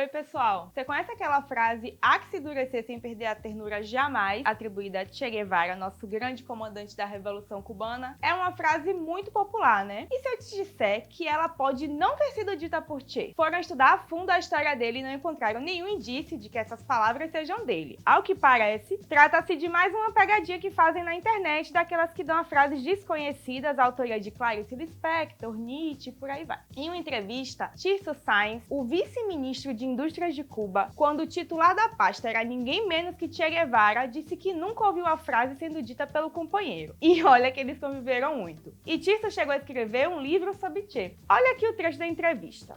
Oi, pessoal! Você conhece aquela frase "há que se endurecer sem perder a ternura jamais", atribuída a Che Guevara, nosso grande comandante da Revolução Cubana? É uma frase muito popular, né? E se eu te disser que ela pode não ter sido dita por Che? Foram estudar a fundo a história dele e não encontraram nenhum indício de que essas palavras sejam dele. Ao que parece, trata-se de mais uma pegadinha que fazem na internet, daquelas que dão a frases desconhecidas, a autoria de Clarice Lispector, Nietzsche, por aí vai. Em uma entrevista, Tirso Sainz, o vice-ministro de Indústrias de Cuba, quando o titular da pasta era ninguém menos que Che Guevara, disse que nunca ouviu a frase sendo dita pelo companheiro. E olha que eles conviveram muito. E Tirso chegou a escrever um livro sobre Che. Olha aqui o trecho da entrevista.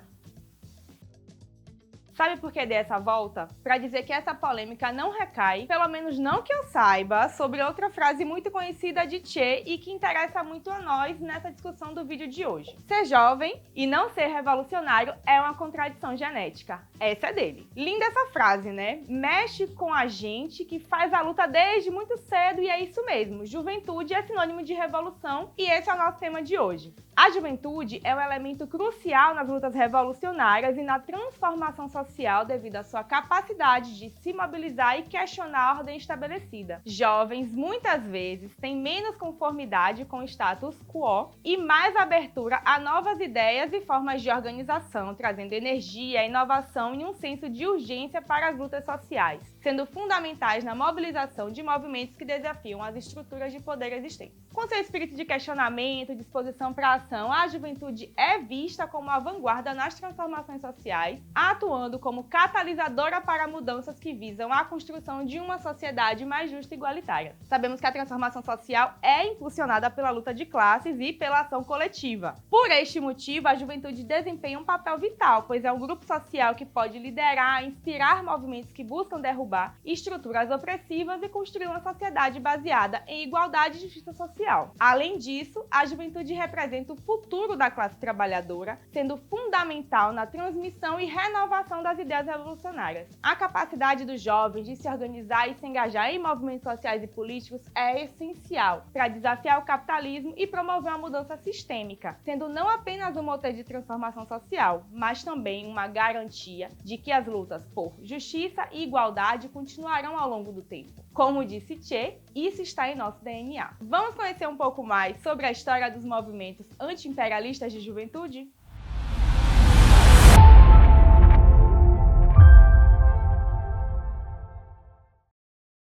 Sabe por que dei essa volta? Para dizer que essa polêmica não recai, pelo menos não que eu saiba, sobre outra frase muito conhecida de Che e que interessa muito a nós nessa discussão do vídeo de hoje. Ser jovem e não ser revolucionário é uma contradição genética. Essa é dele. Linda essa frase, né? Mexe com a gente que faz a luta desde muito cedo e é isso mesmo. Juventude é sinônimo de revolução e esse é o nosso tema de hoje. A juventude é um elemento crucial nas lutas revolucionárias e na transformação social devido à sua capacidade de se mobilizar e questionar a ordem estabelecida. Jovens, muitas vezes, têm menos conformidade com o status quo e mais abertura a novas ideias e formas de organização, trazendo energia, inovação e um senso de urgência para as lutas sociais, sendo fundamentais na mobilização de movimentos que desafiam as estruturas de poder existentes. Com seu espírito de questionamento e disposição para a ação, a juventude é vista como a vanguarda nas transformações sociais, atuando como catalisadora para mudanças que visam a construção de uma sociedade mais justa e igualitária. Sabemos que a transformação social é impulsionada pela luta de classes e pela ação coletiva. Por este motivo, a juventude desempenha um papel vital, pois é um grupo social que pode liderar, inspirar movimentos que buscam derrubar estruturas opressivas e construir uma sociedade baseada em igualdade e justiça social. Além disso, a juventude representa o futuro da classe trabalhadora, sendo fundamental na transmissão e renovação das ideias revolucionárias. A capacidade dos jovens de se organizar e se engajar em movimentos sociais e políticos é essencial para desafiar o capitalismo e promover uma mudança sistêmica, sendo não apenas um motor de transformação social, mas também uma garantia de que as lutas por justiça e igualdade continuarão ao longo do tempo. Como disse Che, isso está em nosso DNA. Vamos conhecer um pouco mais sobre a história dos movimentos anti-imperialistas de juventude?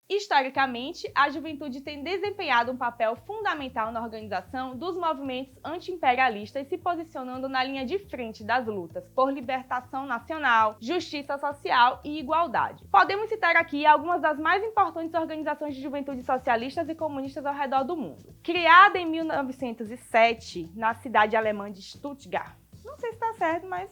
Historicamente, a juventude tem desempenhado um papel fundamental na organização dos movimentos anti-imperialistas, se posicionando na linha de frente das lutas por libertação nacional, justiça social e igualdade. Podemos citar aqui algumas das mais importantes organizações de juventude socialistas e comunistas ao redor do mundo. Criada em 1907, na cidade alemã de Stuttgart. Não sei se está certo, mas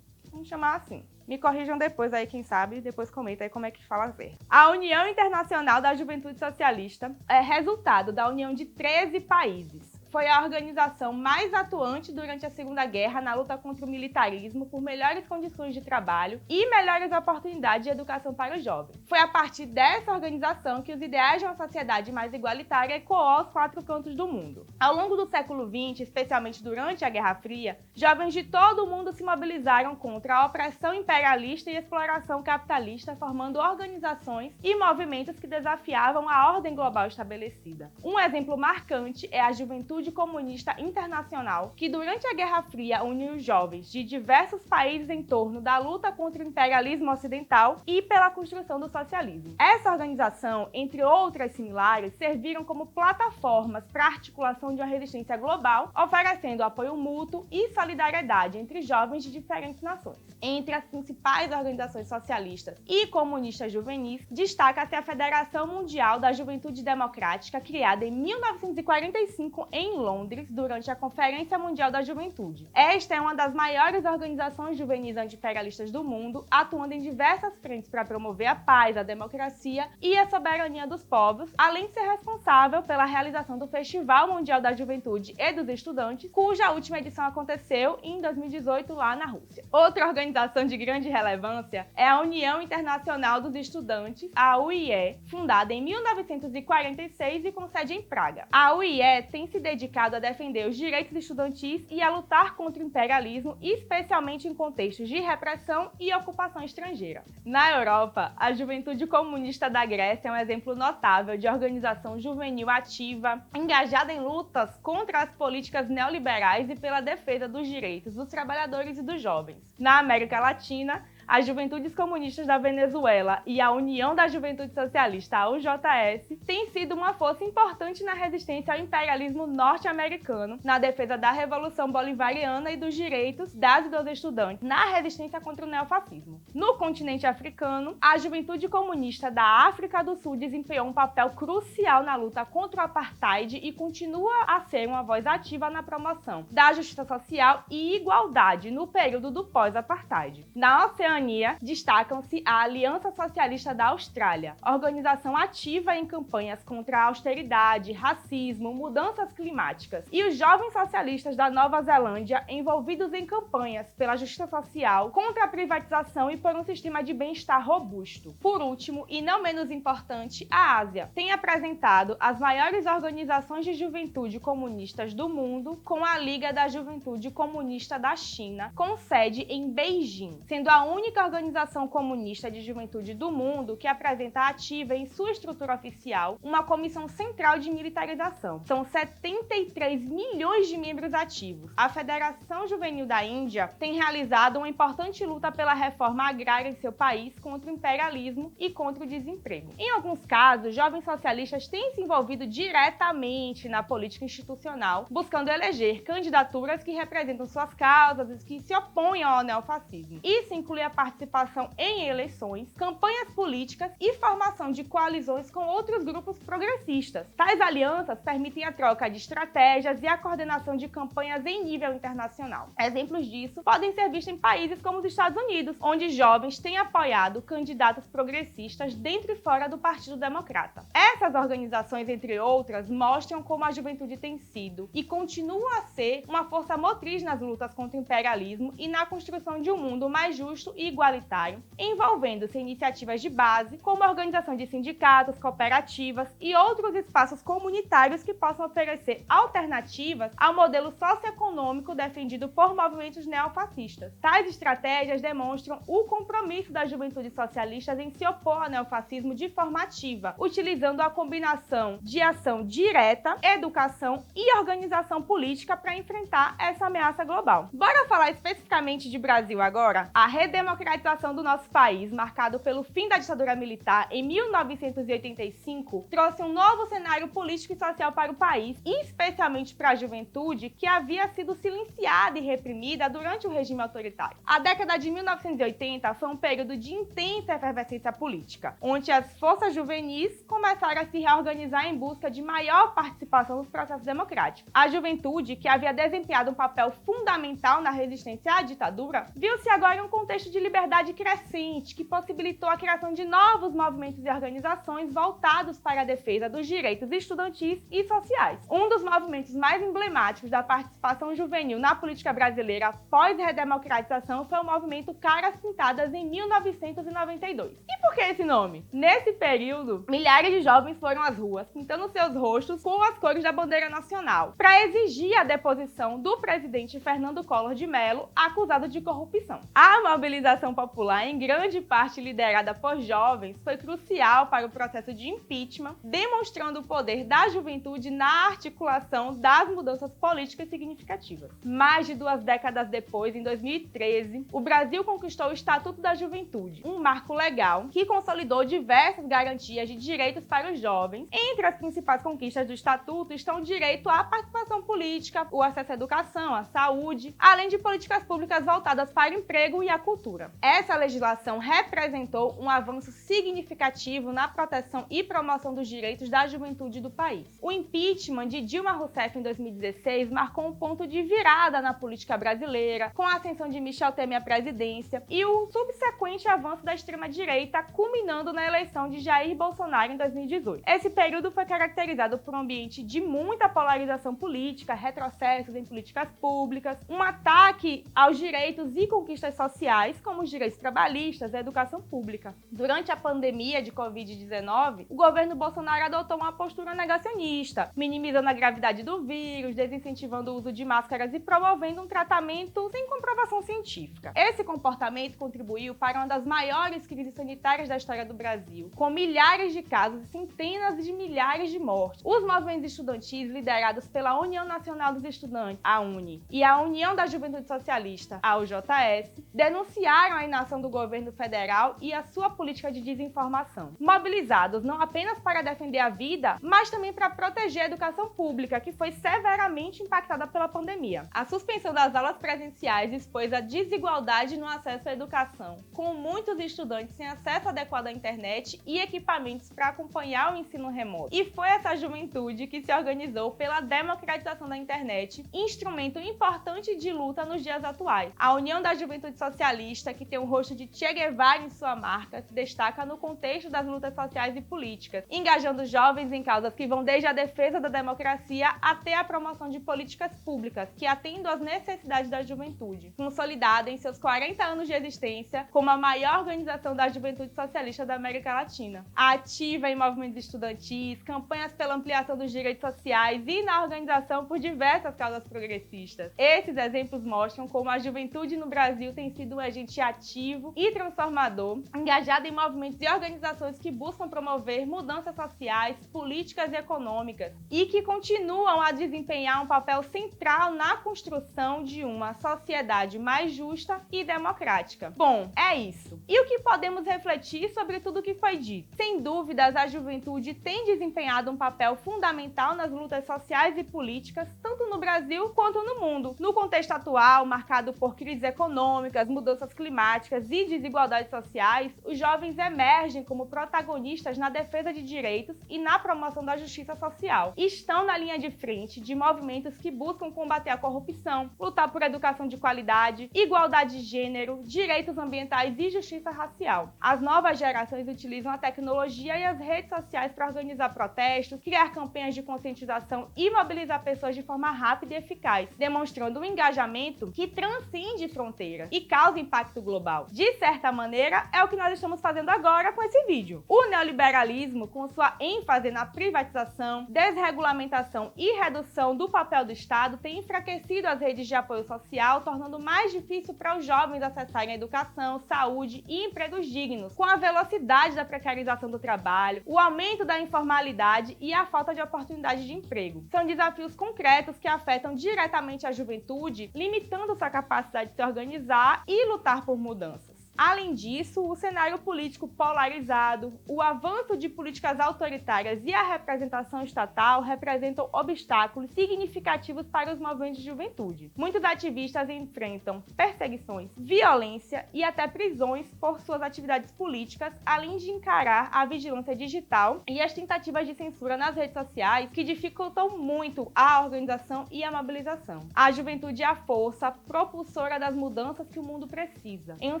vamos chamar assim. Me corrijam depois aí, quem sabe, depois comenta aí como é que fala certo. A União Internacional da Juventude Socialista é resultado da união de 13 países. Foi a organização mais atuante durante a Segunda Guerra na luta contra o militarismo por melhores condições de trabalho e melhores oportunidades de educação para os jovens. Foi a partir dessa organização que os ideais de uma sociedade mais igualitária ecoou aos quatro cantos do mundo. Ao longo do século XX, especialmente durante a Guerra Fria, jovens de todo o mundo se mobilizaram contra a opressão imperialista e exploração capitalista, formando organizações e movimentos que desafiavam a ordem global estabelecida. Um exemplo marcante é a Juventude Comunista Internacional, que durante a Guerra Fria uniu jovens de diversos países em torno da luta contra o imperialismo ocidental e pela construção do socialismo. Essa organização, entre outras similares, serviram como plataformas para a articulação de uma resistência global, oferecendo apoio mútuo e solidariedade entre jovens de diferentes nações. Entre as principais organizações socialistas e comunistas juvenis, destaca-se a Federação Mundial da Juventude Democrática, criada em 1945 em Londres, durante a Conferência Mundial da Juventude. Esta é uma das maiores organizações juvenis anti-imperialistas do mundo, atuando em diversas frentes para promover a paz, a democracia e a soberania dos povos, além de ser responsável pela realização do Festival Mundial da Juventude e dos Estudantes, cuja última edição aconteceu em 2018 lá na Rússia. Outra organização de grande relevância é a União Internacional dos Estudantes, a UIE, fundada em 1946 e com sede em Praga. A UIE tem se dedicado dedicado a defender os direitos estudantis e a lutar contra o imperialismo, especialmente em contextos de repressão e ocupação estrangeira. Na Europa, a Juventude Comunista da Grécia é um exemplo notável de organização juvenil ativa, engajada em lutas contra as políticas neoliberais e pela defesa dos direitos dos trabalhadores e dos jovens. Na América Latina, as Juventudes Comunistas da Venezuela e a União da Juventude Socialista, a UJS, têm sido uma força importante na resistência ao imperialismo norte-americano, na defesa da Revolução Bolivariana e dos direitos das e dos estudantes, na resistência contra o neofascismo. No continente africano, a Juventude Comunista da África do Sul desempenhou um papel crucial na luta contra o apartheid e continua a ser uma voz ativa na promoção da justiça social e igualdade no período do pós-apartheid. Na Oceania, destacam-se a Aliança Socialista da Austrália, organização ativa em campanhas contra a austeridade, racismo, mudanças climáticas, e os Jovens Socialistas da Nova Zelândia, envolvidos em campanhas pela justiça social, contra a privatização e por um sistema de bem-estar robusto. Por último, e não menos importante, a Ásia tem apresentado as maiores organizações de juventude comunistas do mundo, com a Liga da Juventude Comunista da China, com sede em Beijing, sendo a única organização comunista de juventude do mundo que apresenta ativa em sua estrutura oficial uma comissão central de militarização. São 73 milhões de membros ativos. A Federação Juvenil da Índia tem realizado uma importante luta pela reforma agrária em seu país contra o imperialismo e contra o desemprego. Em alguns casos, jovens socialistas têm se envolvido diretamente na política institucional, buscando eleger candidaturas que representam suas causas e que se opõem ao neofascismo. Isso inclui a participação em eleições, campanhas políticas e formação de coalizões com outros grupos progressistas. Tais alianças permitem a troca de estratégias e a coordenação de campanhas em nível internacional. Exemplos disso podem ser vistos em países como os Estados Unidos, onde jovens têm apoiado candidatos progressistas dentro e fora do Partido Democrata. Essas organizações, entre outras, mostram como a juventude tem sido e continua a ser uma força motriz nas lutas contra o imperialismo e na construção de um mundo mais justo e igualitário, envolvendo-se em iniciativas de base, como a organização de sindicatos, cooperativas e outros espaços comunitários que possam oferecer alternativas ao modelo socioeconômico defendido por movimentos neofascistas. Tais estratégias demonstram o compromisso das juventudes socialistas em se opor ao neofascismo de forma ativa, utilizando a combinação de ação direta, educação e organização política para enfrentar essa ameaça global. Bora falar especificamente de Brasil agora? A redemocratização do nosso país, marcado pelo fim da ditadura militar em 1985, trouxe um novo cenário político e social para o país, especialmente para a juventude que havia sido silenciada e reprimida durante o regime autoritário. A década de 1980 foi um período de intensa efervescência política, onde as forças juvenis começaram a se reorganizar em busca de maior participação nos processos democráticos. A juventude, que havia desempenhado um papel fundamental na resistência à ditadura, viu-se agora em um contexto de liberdade crescente, que possibilitou a criação de novos movimentos e organizações voltados para a defesa dos direitos estudantis e sociais. Um dos movimentos mais emblemáticos da participação juvenil na política brasileira pós-redemocratização foi o movimento Caras Pintadas em 1992. E por que esse nome? Nesse período, milhares de jovens foram às ruas, pintando seus rostos com as cores da bandeira nacional, para exigir a deposição do presidente Fernando Collor de Mello, acusado de corrupção. A mobilização popular, em grande parte liderada por jovens, foi crucial para o processo de impeachment, demonstrando o poder da juventude na articulação das mudanças políticas significativas. Mais de 2 décadas depois, em 2013, o Brasil conquistou o Estatuto da Juventude, um marco legal que consolidou diversas garantias de direitos para os jovens. Entre as principais conquistas do Estatuto estão o direito à participação política, o acesso à educação, à saúde, além de políticas públicas voltadas para o emprego e a cultura. Essa legislação representou um avanço significativo na proteção e promoção dos direitos da juventude do país. O impeachment de Dilma Rousseff em 2016 marcou um ponto de virada na política brasileira, com a ascensão de Michel Temer à presidência e o subsequente avanço da extrema-direita, culminando na eleição de Jair Bolsonaro em 2018. Esse período foi caracterizado por um ambiente de muita polarização política, retrocessos em políticas públicas, um ataque aos direitos e conquistas sociais, como os direitos trabalhistas e a educação pública. Durante a pandemia de Covid-19, o governo Bolsonaro adotou uma postura negacionista, minimizando a gravidade do vírus, desincentivando o uso de máscaras e promovendo um tratamento sem comprovação científica. Esse comportamento contribuiu para uma das maiores crises sanitárias da história do Brasil, com milhares de casos e centenas de milhares de mortes. Os movimentos estudantis liderados pela União Nacional dos Estudantes, a UNE, e a União da Juventude Socialista, a UJS, denunciaram a inação do governo federal e a sua política de desinformação, mobilizados não apenas para defender a vida, mas também para proteger a educação pública, que foi severamente impactada pela pandemia. A suspensão das aulas presenciais expôs a desigualdade no acesso à educação, com muitos estudantes sem acesso adequado à internet e equipamentos para acompanhar o ensino remoto. E foi essa juventude que se organizou pela democratização da internet, instrumento importante de luta nos dias atuais. A União da Juventude Socialista, que tem o rosto de Che Guevara em sua marca, se destaca no contexto das lutas sociais e políticas, engajando jovens em causas que vão desde a defesa da democracia até a promoção de políticas públicas que atendam às necessidades da juventude, consolidada em seus 40 anos de existência como a maior organização da juventude socialista da América Latina. Ativa em movimentos estudantis, campanhas pela ampliação dos direitos sociais e na organização por diversas causas progressistas. Esses exemplos mostram como a juventude no Brasil tem sido um agente ativo e transformador, engajado em movimentos e organizações que buscam promover mudanças sociais, políticas e econômicas e que continuam a desempenhar um papel central na construção de uma sociedade mais justa e democrática. Bom, é isso. E o que podemos refletir sobre tudo o que foi dito? Sem dúvidas, a juventude tem desempenhado um papel fundamental nas lutas sociais e políticas, tanto no Brasil quanto no mundo. No contexto atual, marcado por crises econômicas, mudanças climáticas e desigualdades sociais, os jovens emergem como protagonistas na defesa de direitos e na promoção da justiça social. Estão na linha de frente de movimentos que buscam combater a corrupção, lutar por educação de qualidade, igualdade de gênero, direitos ambientais e justiça racial. As novas gerações utilizam a tecnologia e as redes sociais para organizar protestos, criar campanhas de conscientização e mobilizar pessoas de forma rápida e eficaz, demonstrando um engajamento que transcende fronteiras e causa impacto global. De certa maneira, é o que nós estamos fazendo agora com esse vídeo. O neoliberalismo, com sua ênfase na privatização, desregulamentação e redução do papel do Estado, tem enfraquecido as redes de apoio social, tornando mais difícil para os jovens acessarem a educação, saúde e empregos dignos, com a velocidade da precarização do trabalho, o aumento da informalidade e a falta de oportunidade de emprego. São desafios concretos que afetam diretamente a juventude, limitando sua capacidade de se organizar e lutar por mudanças. Além disso, o cenário político polarizado, o avanço de políticas autoritárias e a representação estatal representam obstáculos significativos para os movimentos de juventude. Muitos ativistas enfrentam perseguições, violência e até prisões por suas atividades políticas, além de encarar a vigilância digital e as tentativas de censura nas redes sociais, que dificultam muito a organização e a mobilização. A juventude é a força propulsora das mudanças que o mundo precisa. Em um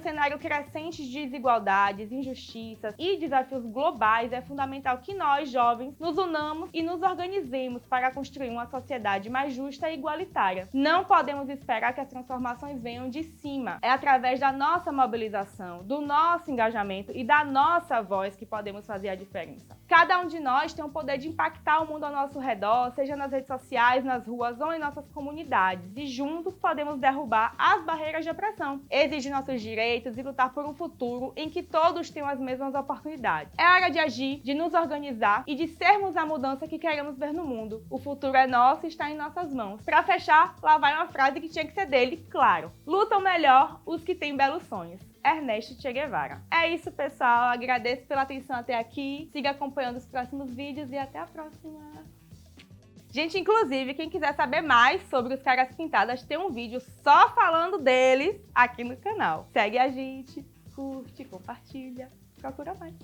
cenário crescente de desigualdades, injustiças e desafios globais, é fundamental que nós, jovens, nos unamos e nos organizemos para construir uma sociedade mais justa e igualitária. Não podemos esperar que as transformações venham de cima. É através da nossa mobilização, do nosso engajamento e da nossa voz que podemos fazer a diferença. Cada um de nós tem o poder de impactar o mundo ao nosso redor, seja nas redes sociais, nas ruas ou em nossas comunidades, e juntos podemos derrubar as barreiras de opressão, exigir nossos direitos e lutar por um futuro em que todos tenham as mesmas oportunidades. É hora de agir, de nos organizar e de sermos a mudança que queremos ver no mundo. O futuro é nosso e está em nossas mãos. Para fechar, lá vai uma frase que tinha que ser dele, claro. Lutam melhor os que têm belos sonhos. Ernesto Che Guevara. É isso, pessoal. Agradeço pela atenção até aqui. Siga acompanhando os próximos vídeos e até a próxima. Gente, inclusive, quem quiser saber mais sobre os Caras Pintadas, tem um vídeo só falando deles aqui no canal. Segue a gente, curte, compartilha, procura mais.